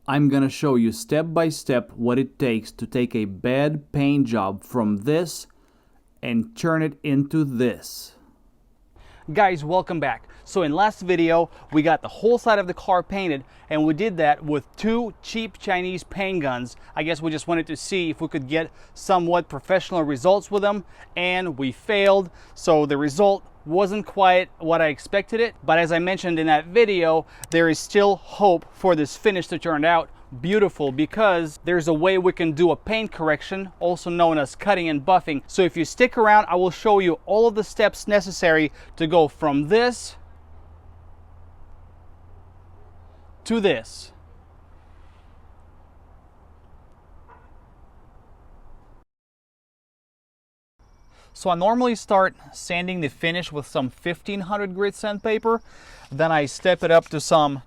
I'm gonna show you step by step what it takes to take a bad paint job from this and turn it into this. Guys, welcome back. So in last video, we got the whole side of the car painted, and we did that with two cheap Chinese paint guns. I guess we just wanted to see if we could get somewhat professional results with them, and we failed. So the result wasn't quite what I expected it, but as I mentioned in that video, there is still hope for this finish to turn out beautiful, because there's a way we can do a paint correction, also known as cutting and buffing. So if you stick around, I will show you all of the steps necessary to go from this to this. So I normally start sanding the finish with some 1500 grit sandpaper, then I step it up to some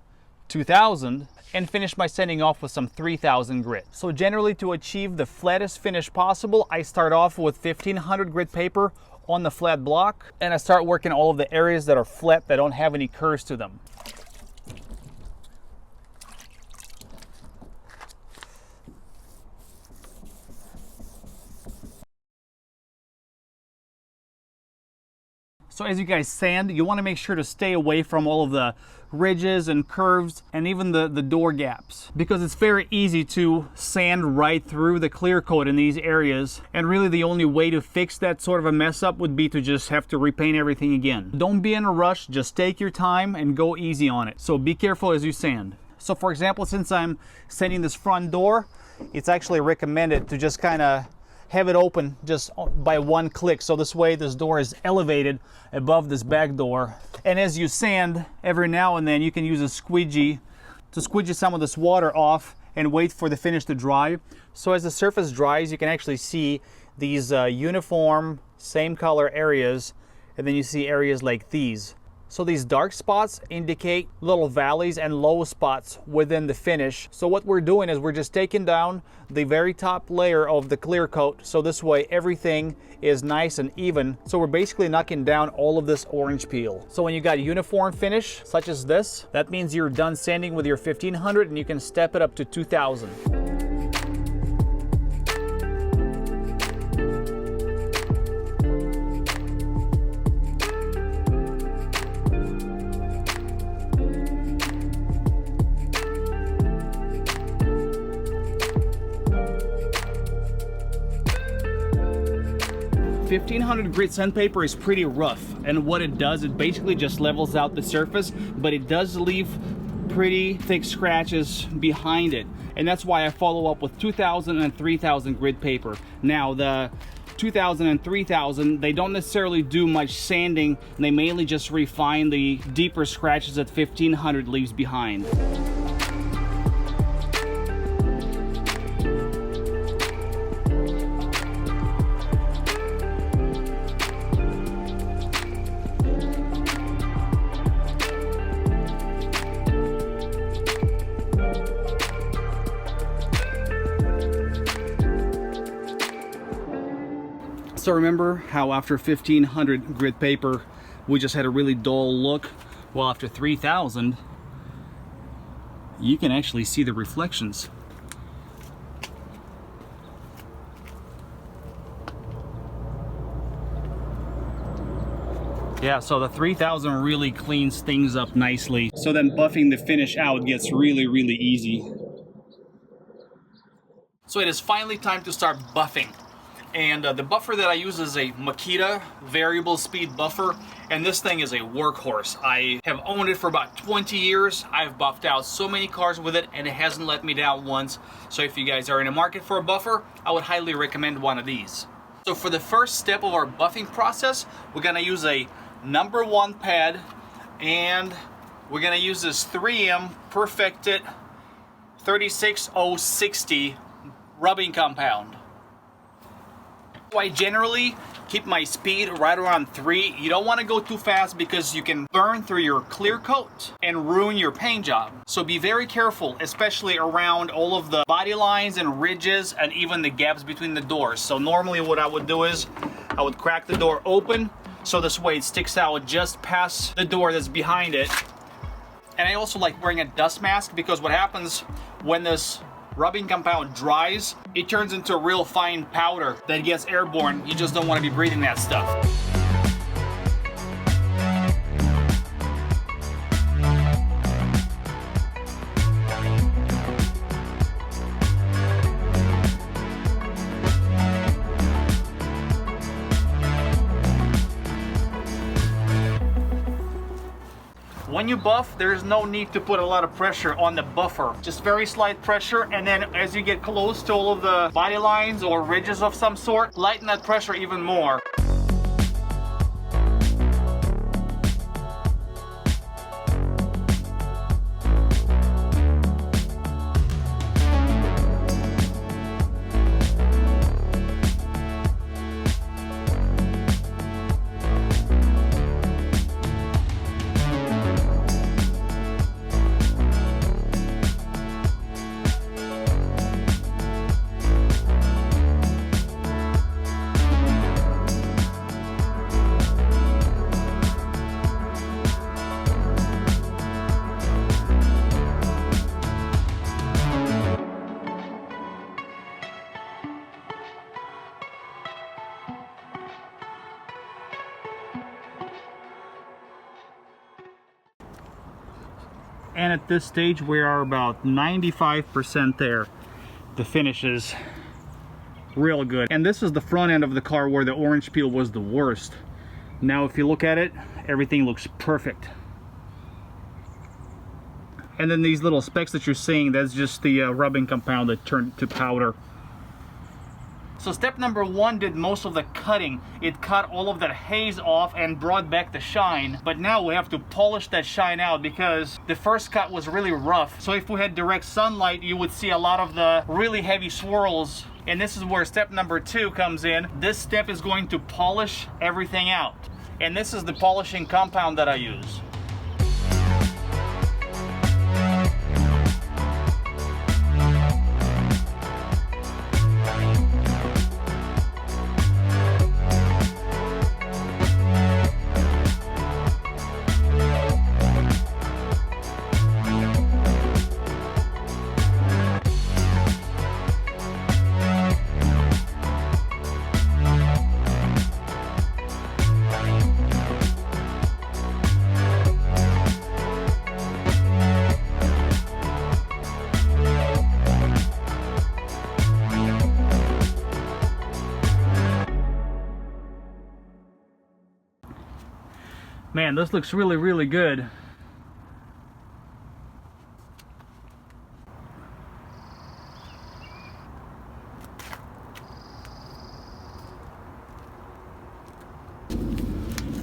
2000 and finish my sanding off with some 3000 grit. So generally, to achieve the flattest finish possible, I start off with 1500 grit paper on the flat block, and I start working all of the areas that are flat, that don't have any curves to them. So as you guys sand, you want to make sure to stay away from all of the ridges and curves and even the door gaps, because it's very easy to sand right through the clear coat in these areas, and really the only way to fix that sort of a mess up would be to just have to repaint everything again. Don't be in a rush, just take your time and go easy on it. So be careful as you sand. So for example, since I'm sanding this front door, it's actually recommended to just kind of have it open just by one click, so this way this door is elevated above this back door. And as you sand, every now and then you can use a squeegee to squeegee some of this water off and wait for the finish to dry. So as the surface dries, you can actually see these uniform, same color areas, and then you see areas like these. So these dark spots indicate little valleys and low spots within the finish. So what we're doing is we're just taking down the very top layer of the clear coat, so this way everything is nice and even. So we're basically knocking down all of this orange peel. So when you got uniform finish such as this, that means you're done sanding with your 1500 and you can step it up to 2000. 1500 grit sandpaper is pretty rough, and what it does, it basically just levels out the surface, but it does leave pretty thick scratches behind it, and that's why I follow up with 2000 and 3000 grit paper. Now the 2000 and 3000, they don't necessarily do much sanding, they mainly just refine the deeper scratches that 1500 leaves behind. So remember how after 1500 grit paper we just had a really dull look? Well, after 3000 you can actually see the reflections. Yeah, so the 3000 really cleans things up nicely. So then buffing the finish out gets really, really easy. So it is finally time to start buffing. And the buffer that I use is a Makita variable speed buffer, and this thing is a workhorse. I have owned it for about 20 years. I've buffed out so many cars with it, and it hasn't let me down once. So if you guys are in the market for a buffer, I would highly recommend one of these. So for the first step of our buffing process, we're gonna use a #1 pad, and we're gonna use this 3M Perfected 36060 rubbing compound. I generally keep my speed right around 3. You don't want to go too fast because you can burn through your clear coat and ruin your paint job. So be very careful, especially around all of the body lines and ridges and even the gaps between the doors. So normally what I would do is I would crack the door open, so this way it sticks out just past the door that's behind it. And I also like wearing a dust mask, because what happens when this rubbing compound dries, it turns into a real fine powder that gets airborne. You just don't want to be breathing that stuff. When you buff, there's no need to put a lot of pressure on the buffer. Just very slight pressure, and then as you get close to all of the body lines or ridges of some sort, lighten that pressure even more. And at this stage we are about 95% there. The finish is real good. And this is the front end of the car where the orange peel was the worst. Now if you look at it, everything looks perfect. And then these little specks that you're seeing, that's just the rubbing compound that turned to powder. So step number 1 did most of the cutting. It cut all of that haze off and brought back the shine. But now we have to polish that shine out because the first cut was really rough. So if we had direct sunlight, you would see a lot of the really heavy swirls. And this is where step number 2 comes in. This step is going to polish everything out. And this is the polishing compound that I use. Man, this looks really, really good.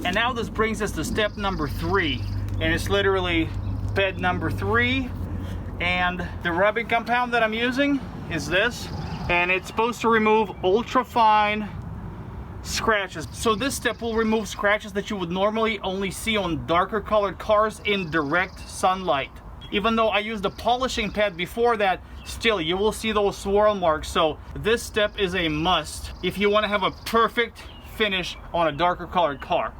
And now this brings us to step number 3, and it's literally bed number 3. And the rubbing compound that I'm using is this, and it's supposed to remove ultra fine scratches. So this step will remove scratches that you would normally only see on darker colored cars in direct sunlight. Even though I used a polishing pad before that, still you will see those swirl marks. So this step is a must if you want to have a perfect finish on a darker colored car.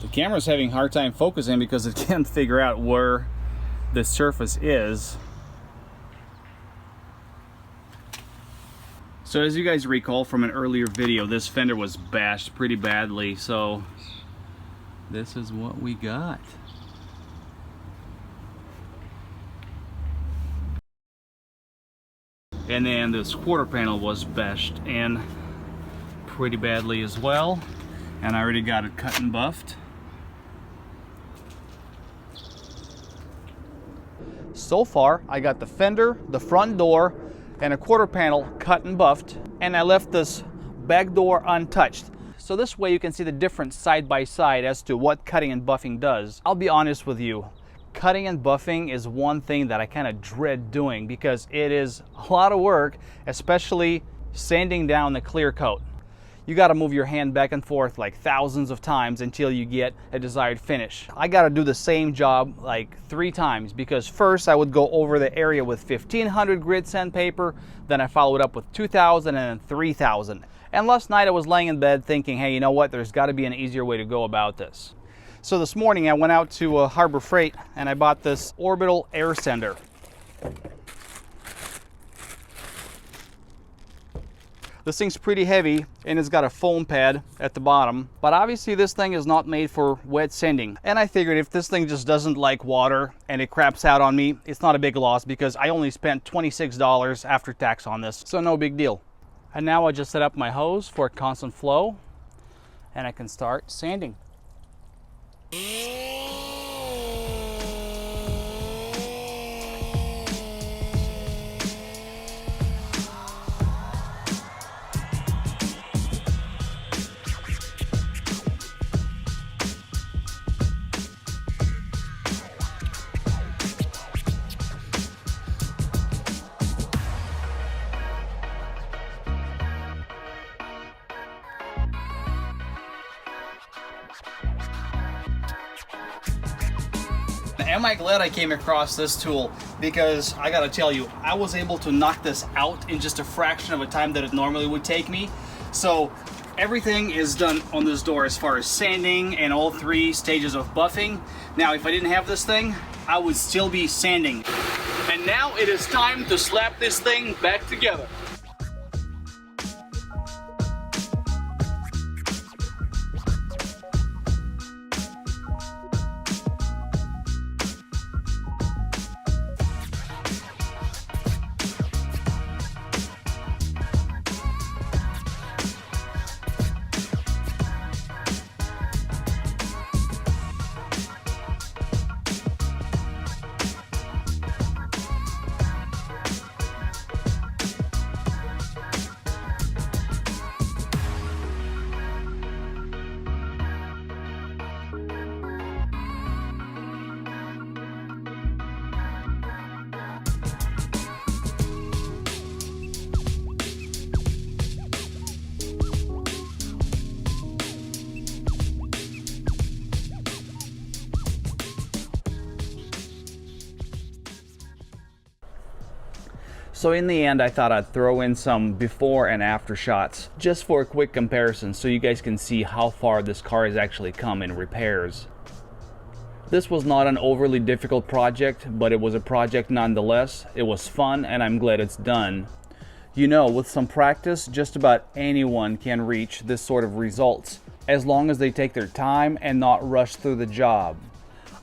The camera's having a hard time focusing because it can't figure out where the surface is. So as you guys recall from an earlier video, this fender was bashed pretty badly, so this is what we got. And then this quarter panel was bashed in pretty badly as well, and I already got it cut and buffed. So far, I got the fender, the front door, and a quarter panel cut and buffed, and I left this back door untouched. So this way you can see the difference side by side as to what cutting and buffing does. I'll be honest with you, cutting and buffing is one thing that I kind of dread doing because it is a lot of work, especially sanding down the clear coat. you got to move your hand back and forth like thousands of times until you get a desired finish. I got to do the same job like 3 times, because first I would go over the area with 1500 grit sandpaper, then I followed up with 2000 and then 3000. And last night I was laying in bed thinking, hey, you know what, there's got to be an easier way to go about this. So this morning I went out to Harbor Freight and I bought this orbital air sender. This thing's pretty heavy and it's got a foam pad at the bottom, but obviously this thing is not made for wet sanding. And I figured if this thing just doesn't like water and it craps out on me, it's not a big loss because I only spent $26 after tax on this, so no big deal. And now I just set up my hose for a constant flow and I can start sanding. Am I glad I came across this tool, because I gotta tell you, I was able to knock this out in just a fraction of a time that it normally would take me. So everything is done on this door as far as sanding and all 3 stages of buffing. Now if I didn't have this thing, I would still be sanding. And now it is time to slap this thing back together. So in the end, I thought I'd throw in some before and after shots just for a quick comparison so you guys can see how far this car has actually come in repairs. This was not an overly difficult project, but it was a project nonetheless. It was fun and I'm glad it's done. You know, with some practice, just about anyone can reach this sort of results, as long as they take their time and not rush through the job.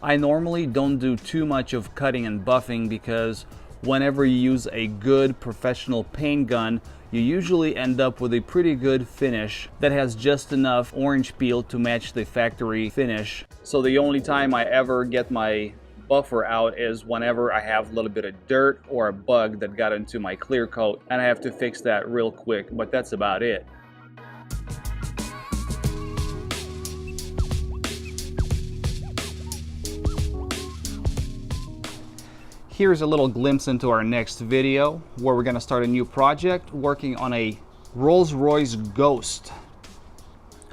I normally don't do too much of cutting and buffing because whenever you use a good professional paint gun, you usually end up with a pretty good finish that has just enough orange peel to match the factory finish. So the only time I ever get my buffer out is whenever I have a little bit of dirt or a bug that got into my clear coat and I have to fix that real quick, but that's about it. Here's a little glimpse into our next video where we're going to start a new project working on a Rolls-Royce Ghost.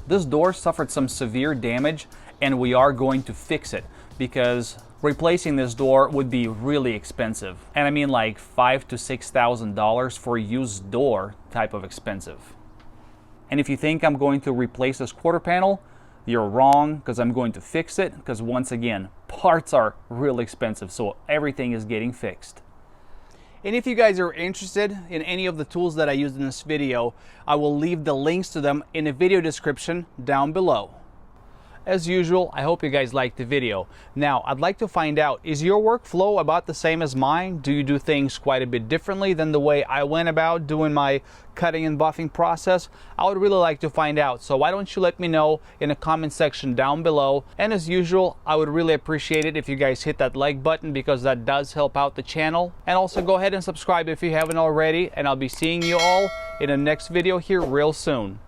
This door suffered some severe damage and we are going to fix it because replacing this door would be really expensive. And I mean like $5,000 to $6,000 for a used door type of expensive. And if you think I'm going to replace this quarter panel, you're wrong, because I'm going to fix it, because once again, parts are really expensive, so everything is getting fixed. And if you guys are interested in any of the tools that I used in this video, I will leave the links to them in the video description down below. As usual, I hope you guys liked the video. Now, I'd like to find out, is your workflow about the same as mine? Do you do things quite a bit differently than the way I went about doing my cutting and buffing process? I would really like to find out. So why don't you let me know in the comment section down below. And as usual, I would really appreciate it if you guys hit that like button because that does help out the channel. And also go ahead and subscribe if you haven't already. And I'll be seeing you all in the next video here real soon.